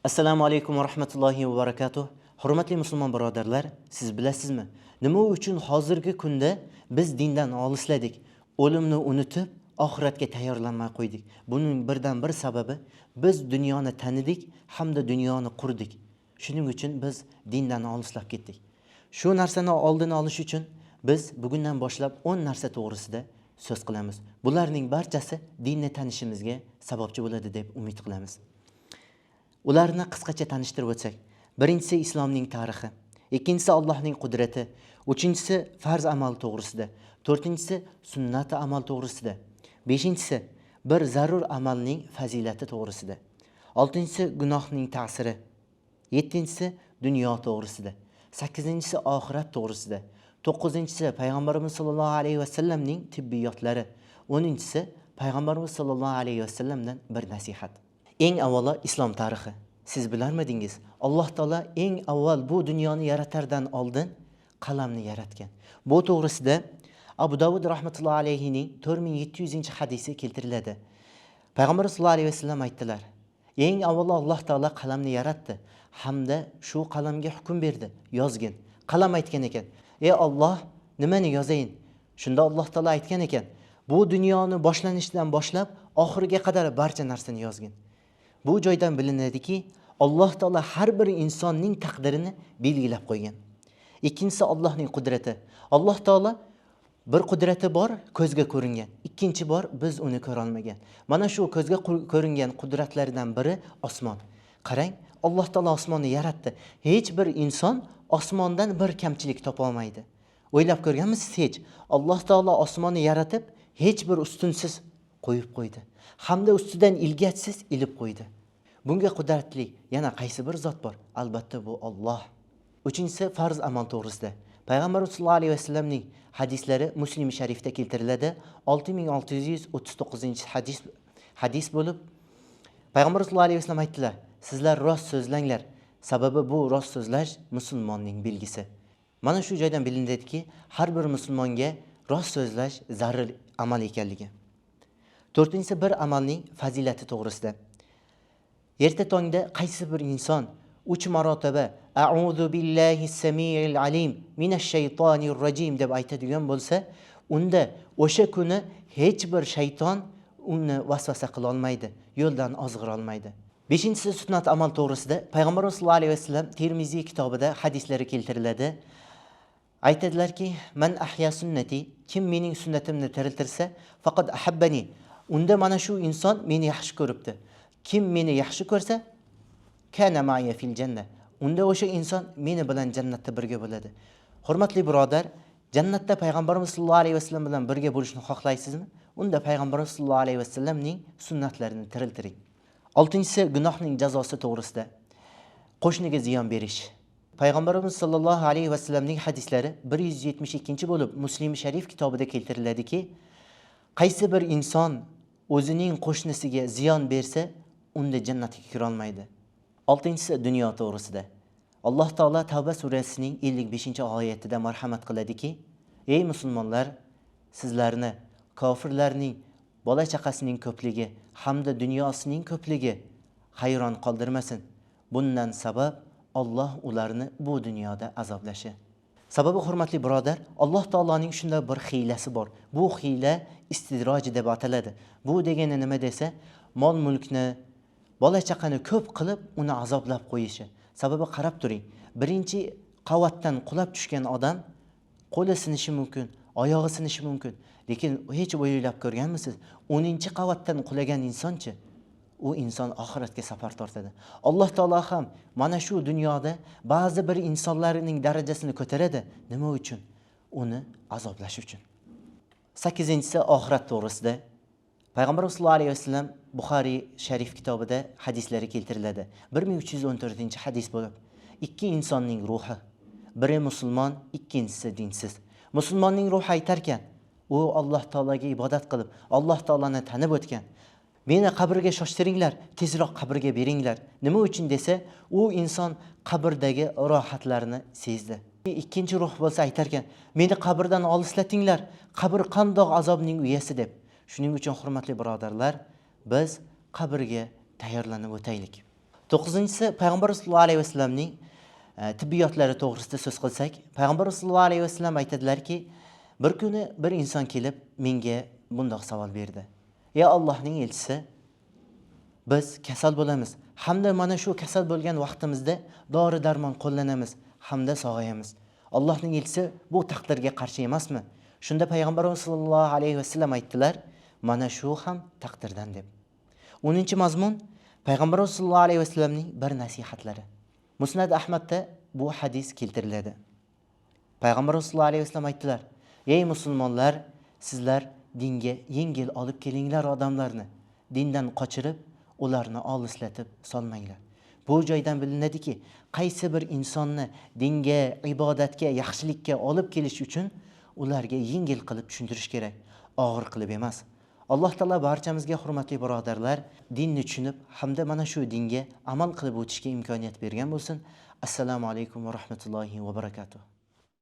Assalomu alaykum va rahmatullohi va barakatuh. Hurmatli musulmon birodarlar, siz bilasizmi, nima uchun hozirgi kunda biz dindan olisladik, o'limni unutib, oxiratga tayyorlanmay qo'ydik? Buning birdan bir sababi biz dunyoni tanidik hamda dunyoni qurdik. Shuning uchun biz dindan olislab ketdik. Shu narsani oldini olish uchun biz bugundan boshlab 10 narsa to'g'risida so'z qilamiz. Bularning barchasi dinni tanishimizga sababchi bo'ladi deb umid qilamiz. Ularni qisqacha tanishtirib o'tsak, birinchisi islomning tarixi, ikkinchisi Allohning qudrati, uchinchisi farz amal to'g'risida, to'rtinchisi sunnat amal to'g'risida, beshinchisi bir zarur amalning fazilati to'g'risida, oltinchisi gunohning ta'siri, yettinchisi dunyo to'g'risida, sakkizinchisi oxirat to'g'risida, to'qqizinchisi payg'ambarimiz sollallohu alayhi vasallamning tibbiyotlari, o'ninchisi payg'ambarimiz sollallohu alayhi vasallamdan bir nasihat. Eng avvalo islom tarixi. Siz bilarmidingiz? Alloh taolo eng avval bu dunyoni yaratardan oldin qalamni yaratgan. Bu to'g'risida Abu Dawud rahmatullohi alayhining 4700-hadisi keltiriladi. Payg'ambar sollallohu alayhi vasallam aytdilar: "Eng avvalo Alloh taolo qalamni yaratdi hamda shu qalamga hukm berdi, yozgin." Qalam aytgan ekan: "Ey Alloh, nimani yozayin?" Shunda Alloh taolo aytgan ekan: "Bu dunyoni boshlanishidan boshlab oxiriga qadar barcha narsani yozgin." Bu joydan bilinadiki, Alloh taolo har bir insonning taqdirini belgilab qo'ygan. Ikkinchisi Allohning qudrati. Alloh taolo bir qudrati bor, ko'zga ko'ringan. Ikkinchi bor, biz uni ko'ra olmagan. Mana shu ko'zga ko'ringan qudratlardan biri osmon. Qarang, Alloh taolo osmonni yaratdi. Hech bir inson osmondan bir kamchilik topa olmaydi. O'ylab ko'rganmisiz hech? Alloh taolo osmonni yaratib, hech bir ustunsiz qo'yib qo'ydi. Hamda ustidan ilgachsiz ilib qo'ydi. Bunga qudratli yana qaysi bir zot bor? Albatta bu Alloh. Uchinchisi farz amal to'g'risida. Payg'ambar sollallohu alayhi vasallamning hadislari Muslim sharifda keltiriladi. 6639-hadis bo'lib, Payg'ambar sollallohu alayhi vasallam aytdilar: "Sizlar rost so'zlanglar, sababi bu rost so'zlash musulmonning belgisi." Mana shu joydan bilinadiki, har bir musulmonga rost so'zlash zarur amal ekanligi. To'rtinchisi bir amalning fazilati to'g'risida. Erta tongda qaysi bir inson 3 marotaba A'udhu billahi samiil alim minash shaytonir rajim deb aytadigan bo'lsa, unda o'sha kuni hech bir shayton uni vasvasa qila olmaydi, yo'ldan ozg'ira olmaydi. Beshinchisi sunnat amal to'g'risida. Payg'ambarimiz sollallohu alayhi vasallam Termiziy kitobida hadislari keltiriladi. Aytadilarki: "Man ahya sunnati, kim mening sunnatimni tiriltirsa, faqat ahabbani." Unda mana shu inson meni yaxshi ko'ribdi. Kim meni yaxshi ko'rsa, kana ma'ya fil janna. Unda o'sha inson meni bilan jannatda birga bo'ladi. Hurmatli birodar, jannatda payg'ambarimiz sollallohu alayhi vasallam bilan birga bo'lishni xohlaysizmi? Unda payg'ambarimiz sollallohu alayhi vasallamning sunnatlarini tiriltiring. Oltinchisi gunohning jazosi to'g'risida. Qo'shniga ziyon berish. Payg'ambarimiz sollallohu alayhi vasallamning hadislari 172 bo'lib Muslim sharif kitobida keltiriladiki, qaysi bir inson o'zining qo'shnisiga ziyon bersa, unda jannatga kira olmaydi. Oltinchisi dunyo to'g'risida. Alloh taolo Tavba surasining 55-oyatida marhamat qiladiki: "Ey musulmonlar, sizlarni kofirlarning bola chaqasining ko'pligi hamda dunyosining ko'pligi hayron qoldirmasin. Bundan sabab Alloh ularni bu dunyoda azoblashi." Sababi, hurmatli birodar, Alloh taoloning shunday bir hiylasi bor. Bu hiyla istidroj deb ataladi. Bu degani nima desa, mol-mulkni, bola-chaqani ko'p qilib uni azoblab qo'yishi. Sababi qarab turing. Birinchi qavatdan qulab tushgan odam qo'li sinishi mumkin, oyog'i sinishi mumkin. Lekin hech o'ylab ko'rganmisiz? 10-qavatdan qulagan insonchi? U inson oxiratga safar tortadi. Alloh taolo ham mana shu dunyoda ba'zi bir insonlarning darajasini ko'taradi. Nima uchun? Uni azoblash uchun. 8-inchisi oxirat to'g'risida. Payg'ambarimiz sollallohu alayhi vasallam Buxoriy sharif kitobida hadislari keltiriladi. 1314-hadis bo'lib, ikki insonning ruhi, biri musulmon, ikkinchisi dinsiz. Musulmonning ruhi aytarkan, u Alloh taolaga ibodat qilib, Alloh taolani tanib o'tgan. Meni qabrga shoshtiringlar, tezroq qabrga beringlar. Nima uchun desa, u inson qabrdagi rohatlarni sezdi. Ikkinchi ruh bo'lsa aytarkan, meni qabrdan olislatinglar, qabr qandoq azobning uyasi deb. Shuning uchun hurmatli birodarlar, biz qabrga tayyorlanib o'taylik. To'qqizinchisi, payg'ambar sollallohu alayhi vasallamning tibbiyotlari to'g'risida so'z qilsak, payg'ambar sollallohu alayhi vasallam aytadilarki, bir kuni bir inson kelib menga bundoq savol berdi. Ey Allohning elchisi, biz kasal bo'lamiz, hamda mana shu kasal bo'lgan vaqtimizda dori darmon qo'llanamiz, hamda sog'ayamiz. Allohning elchisi bu taqdirga qarshi emasmi? Shunda payg'ambarimiz sollallohu alayhi vasallam aytdilar, mana shu ham taqdirdan deb. 10-mazmun payg'ambarimiz sollallohu alayhi vasallamning bir nasihatlari. Musnad Ahmadda bu hadis keltiriladi. Payg'ambarimiz sollallohu alayhi vasallam aytdilar, ey musulmonlar, sizlar dinga yengil olib kelinglar odamlarni, dindan qochirib, ularni olislatib solmanglar. Bu joydan bilinadiki, qaysi bir insonni dinga, ibodatga, yaxshilikka olib kelish uchun ularga yengil qilib tushuntirish kerak, og'ir qilib emas. Alloh taolo barchamizga, hurmatli birodarlar, dinni tushunib, hamda mana shu dinga amal qilib o'tishga imkoniyat bergan bo'lsin. Assalomu alaykum va rahmatullohi va barakatuh.